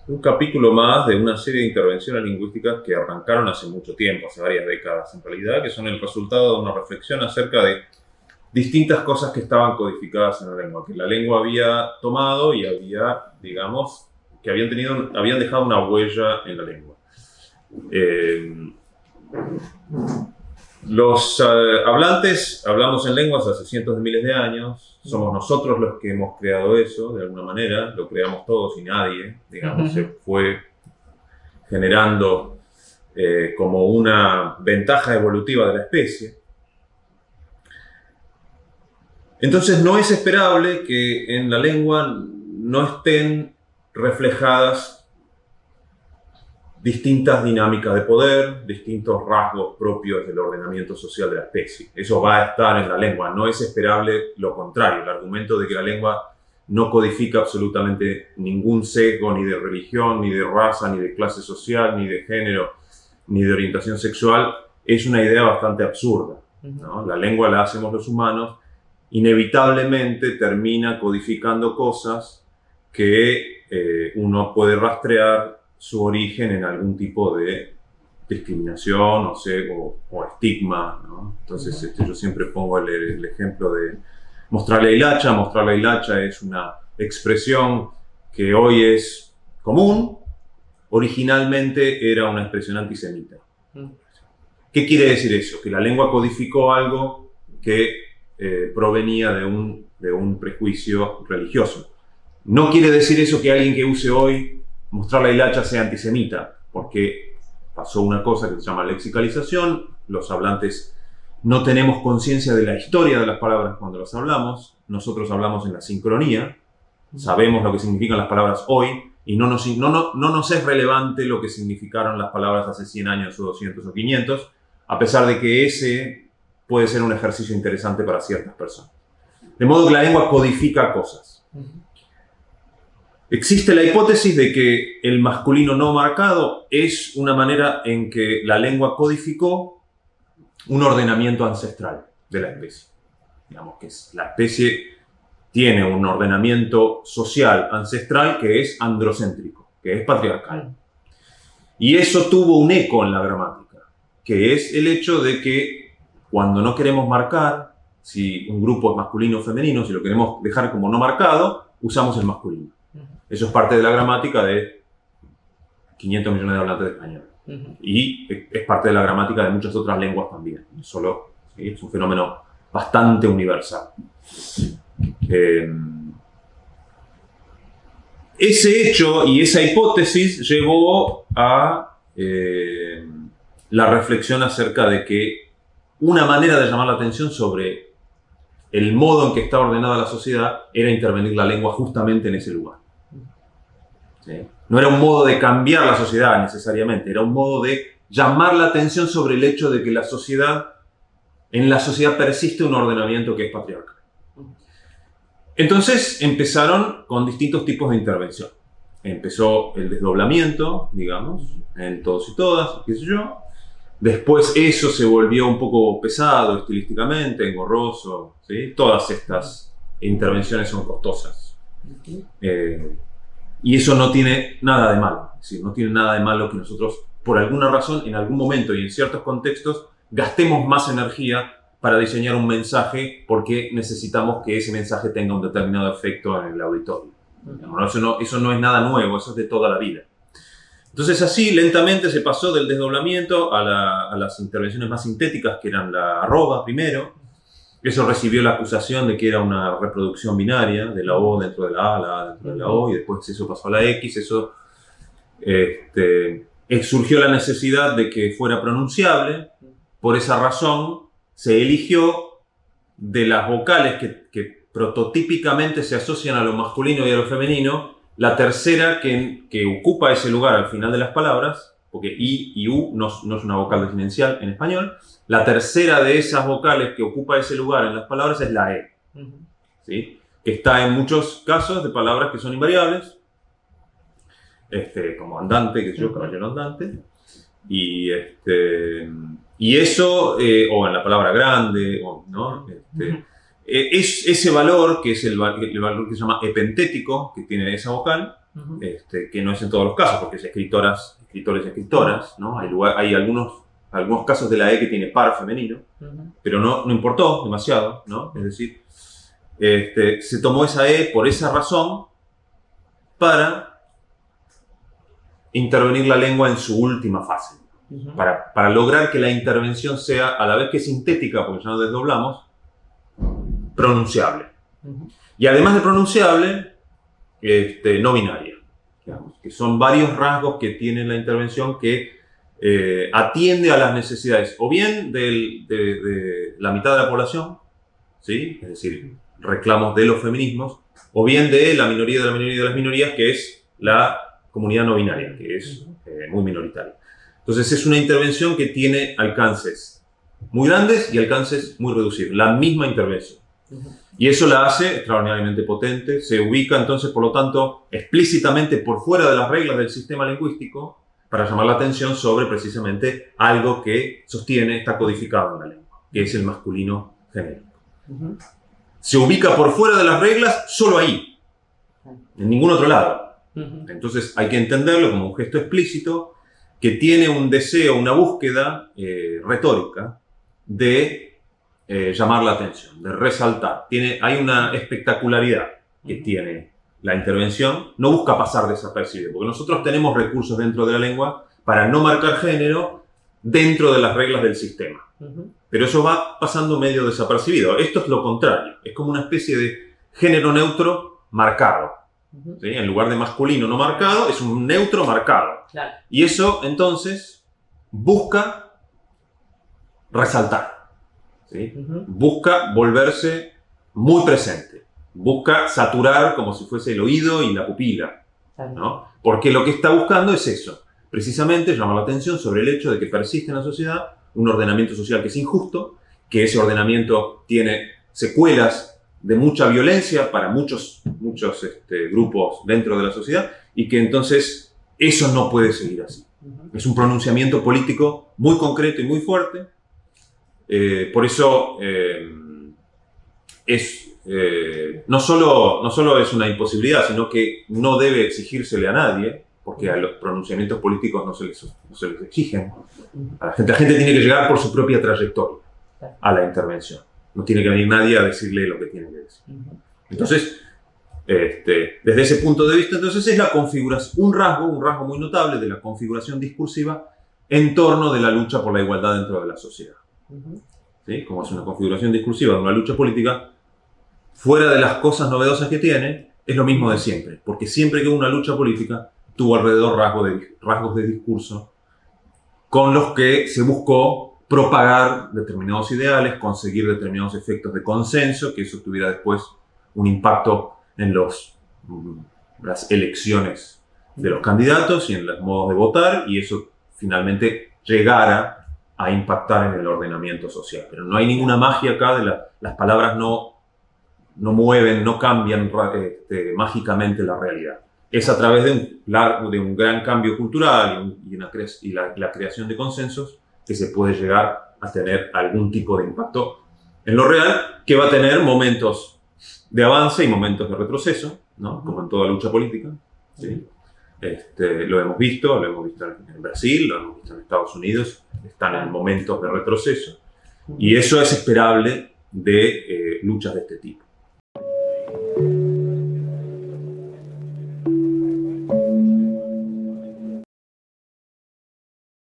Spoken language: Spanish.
un capítulo más de una serie de intervenciones lingüísticas que arrancaron hace mucho tiempo, hace varias décadas en realidad, que son el resultado de una reflexión acerca de distintas cosas que estaban codificadas en la lengua, que la lengua había tomado y había, digamos, que habían dejado una huella en la lengua. Los hablantes hablamos en lenguas hace cientos de miles de años, somos nosotros los que hemos creado eso, de alguna manera, lo creamos todos y nadie, digamos, se fue generando como una ventaja evolutiva de la especie. Entonces no es esperable que en la lengua no estén reflejadas distintas dinámicas de poder, distintos rasgos propios del ordenamiento social de la especie. Eso va a estar en la lengua, no es esperable lo contrario. El argumento de que la lengua no codifica absolutamente ningún sesgo, ni de religión, ni de raza, ni de clase social, ni de género, ni de orientación sexual, es una idea bastante absurda, ¿no? La lengua la hacemos los humanos, inevitablemente termina codificando cosas que uno puede rastrear su origen en algún tipo de discriminación, o estigma, ¿no? Entonces yo siempre pongo el ejemplo de mostrar la hilacha. Mostrar la hilacha es una expresión que hoy es común, originalmente era una expresión antisemita. ¿Qué quiere decir eso? Que la lengua codificó algo que provenía de un prejuicio religioso. No quiere decir eso que alguien que use hoy mostrar la hilacha sea antisemita, porque pasó una cosa que se llama lexicalización. Los hablantes no tenemos conciencia de la historia de las palabras cuando las hablamos. Nosotros hablamos en la sincronía, sabemos lo que significan las palabras hoy, y no nos es relevante lo que significaron las palabras hace 100 años o 200 o 500, a pesar de que ese puede ser un ejercicio interesante para ciertas personas. De modo que la lengua codifica cosas. Existe la hipótesis de que el masculino no marcado es una manera en que la lengua codificó un ordenamiento ancestral de la especie. Digamos que la especie tiene un ordenamiento social ancestral que es androcéntrico, que es patriarcal. Y eso tuvo un eco en la gramática, que es el hecho de que cuando no queremos marcar si un grupo es masculino o femenino, si lo queremos dejar como no marcado, usamos el masculino. Eso es parte de la gramática de 500 millones de hablantes de español. Y es parte de la gramática de muchas otras lenguas también. Solo, ¿sí? Es un fenómeno bastante universal. Ese hecho y esa hipótesis llevó a la reflexión acerca de que una manera de llamar la atención sobre el modo en que está ordenada la sociedad era intervenir la lengua justamente en ese lugar. ¿Sí? No era un modo de cambiar la sociedad necesariamente, era un modo de llamar la atención sobre el hecho de que en la sociedad persiste un ordenamiento que es patriarcal. Entonces empezaron con distintos tipos de intervención. Empezó el desdoblamiento, digamos, en todos y todas, qué sé yo. Después eso se volvió un poco pesado estilísticamente, engorroso, ¿sí? Todas estas intervenciones son costosas. Y eso no tiene nada de malo. Es decir, no tiene nada de malo que nosotros, por alguna razón, en algún momento y en ciertos contextos, gastemos más energía para diseñar un mensaje porque necesitamos que ese mensaje tenga un determinado efecto en el auditorio. Eso no es nada nuevo, eso es de toda la vida. Entonces así lentamente se pasó del desdoblamiento a las intervenciones más sintéticas, que eran la arroba primero. Eso recibió la acusación de que era una reproducción binaria de la O dentro de la A, la A dentro de la O, y después eso pasó a la X. Eso surgió la necesidad de que fuera pronunciable. Por esa razón se eligió de las vocales que prototípicamente se asocian a lo masculino y a lo femenino, la tercera que ocupa ese lugar al final de las palabras, porque I y U no es una vocal diferencial en español. La tercera de esas vocales que ocupa ese lugar en las palabras es la E, ¿sí? Que está en muchos casos de palabras que son invariables, como andante, que es yo, caballero andante, y eso, o en la palabra grande, ¿no? Es ese valor, que es el valor que se llama epentético, que tiene esa vocal, que no es en todos los casos, porque es escritores y escritoras, ¿no? Hay algunos casos de la E que tiene par femenino, pero no importó demasiado, ¿no? Es decir, se tomó esa E por esa razón para intervenir la lengua en su última fase, para lograr que la intervención sea, a la vez que sintética, porque ya no desdoblamos, pronunciable. Y además de pronunciable, no binaria, digamos, que son varios rasgos que tiene la intervención que atiende a las necesidades o bien de la mitad de la población, ¿sí? Es decir, reclamos de los feminismos, o bien de la minoría de la minoría de las minorías, que es la comunidad no binaria, que es muy minoritaria. Entonces es una intervención que tiene alcances muy grandes y alcances muy reducidos, la misma intervención. Y eso la hace extraordinariamente potente, se ubica entonces, por lo tanto, explícitamente por fuera de las reglas del sistema lingüístico para llamar la atención sobre precisamente algo que sostiene, está codificado en la lengua, que es el masculino genérico. Se ubica por fuera de las reglas solo ahí, en ningún otro lado. Entonces hay que entenderlo como un gesto explícito que tiene un deseo, una búsqueda retórica de llamar la atención, de resaltar. Hay una espectacularidad que tiene la intervención, no busca pasar desapercibido, porque nosotros tenemos recursos dentro de la lengua para no marcar género dentro de las reglas del sistema. Pero eso va pasando medio desapercibido. Esto es lo contrario, es como una especie de género neutro marcado. ¿Sí? En lugar de masculino no marcado, es un neutro marcado. Claro. Y eso, entonces, busca resaltar. ¿Sí? Busca volverse muy presente. Busca saturar como si fuese el oído y la pupila. ¿No? Porque lo que está buscando es eso. Precisamente llamar la atención sobre el hecho de que persiste en la sociedad un ordenamiento social que es injusto, que ese ordenamiento tiene secuelas de mucha violencia para muchos grupos dentro de la sociedad y que entonces eso no puede seguir así. Es un pronunciamiento político muy concreto y muy fuerte. Por eso no solo es una imposibilidad, sino que no debe exigírsele a nadie, porque a los pronunciamientos políticos no se les exigen. La gente tiene que llegar por su propia trayectoria a la intervención. No tiene que venir nadie a decirle lo que tiene que decir. Entonces, desde ese punto de vista, entonces es la configuración, un rasgo muy notable de la configuración discursiva en torno de la lucha por la igualdad dentro de la sociedad. ¿Sí? Como es una configuración discursiva de una lucha política, fuera de las cosas novedosas que tiene, es lo mismo de siempre. Porque siempre que hubo una lucha política, tuvo alrededor rasgos de discurso con los que se buscó propagar determinados ideales, conseguir determinados efectos de consenso, que eso tuviera después un impacto en las elecciones de los candidatos y en los modos de votar, y eso finalmente llegara a impactar en el ordenamiento social. Pero no hay ninguna magia acá, las palabras no mueven, no cambian mágicamente la realidad. Es a través de un gran cambio cultural y la creación de consensos que se puede llegar a tener algún tipo de impacto en lo real, que va a tener momentos de avance y momentos de retroceso, ¿no? Como en toda lucha política. ¿Sí? Lo hemos visto en Brasil, lo hemos visto en Estados Unidos, están en momentos de retroceso, y eso es esperable de luchas de este tipo.